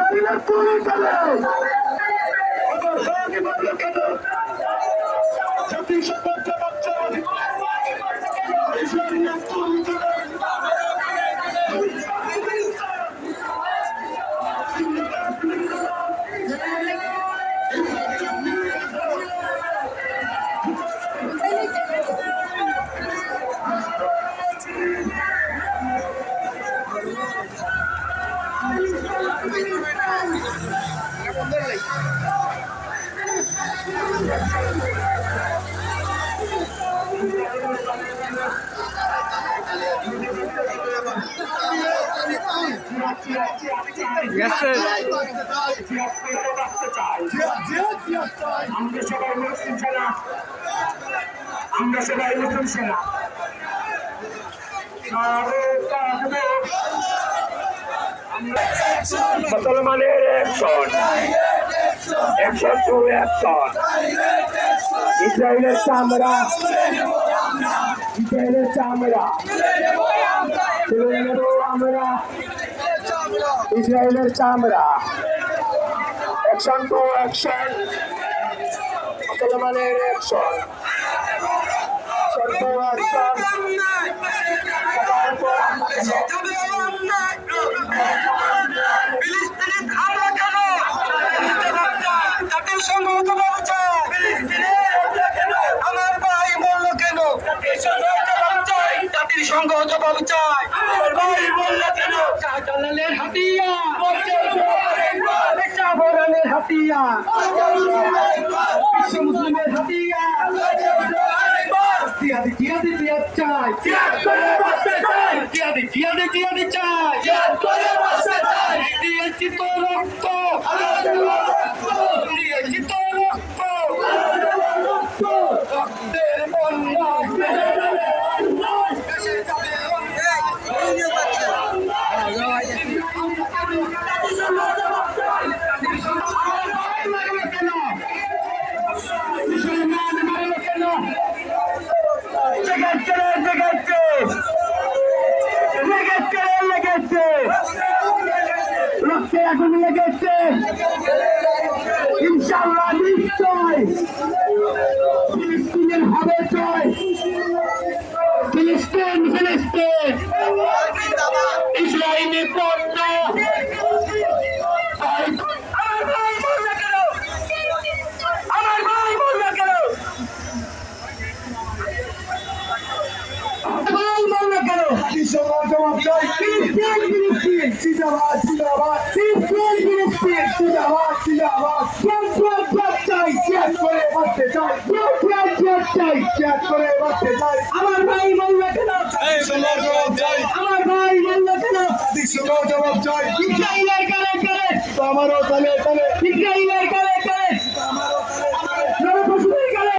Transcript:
ইসরায়েলের পুলিশ জাতিসংঘ ইসরায়েলের পুলিশ Yes, sir. আমরা সবাই মুসলিম সেনা, আমরা সবাই মুসলিম সেনা। মুসলমানের অ্যাকশন, অ্যাকশন টু অ্যাকশন। ইসরায়েলের চামড়া, ইসরায়েলের চামড়া তুলে নেব আমরা, ইসরায়েলের চামড়া। অ্যাকশন টু অ্যাকশন, মুসলমানের অ্যাকশন, অ্যাকশন টু অ্যাকশন। আমার ভাই বলল কেন জাতির সংঘ জবাব চাই, আমার ভাই বলল কেন শাহজালালের হাতিয়া শাহবরানের হাতিয়া বিশ্ব মুসলিমের হাতিয়া জিয়াদি জিয়াদি জিয়াদ চাই, জিয়াদি জিয়াদি জিয়াদি চাই, দিয়েছি তো রক্ত, দিয়েছি তো রক্ত, রক্তের বন্যা রক্তে আগুন লেগেছে, ইনশাআল্লাহ নিশ্চয় ফিলিস্তিনের হবে জয়। ফিলিস্তিন ফিলিস্তিন ইসরায়েলি পণ্য। আমার ভাই বলবে কেন, জবাব চাই। ফিলিস্তিন ফিলিস্তিন জিন্দাবাদ জিন্দাবাদ, ফিলিস্তিন ফিলিস্তিন জিন্দাবাদ জিন্দাবাদ। চাই ত্যাগ করে বাঁচতে চাই, ত্যাগ চাই ত্যাগ করে বাঁচতে চাই। আমার ভাই বলবে কেন, জবাব চাই। আমার ভাই বলবে কেন, জবাব চাই। ইসরায়েলের কালে কালে আমারও কালে কালে, ইসরায়েলের কালে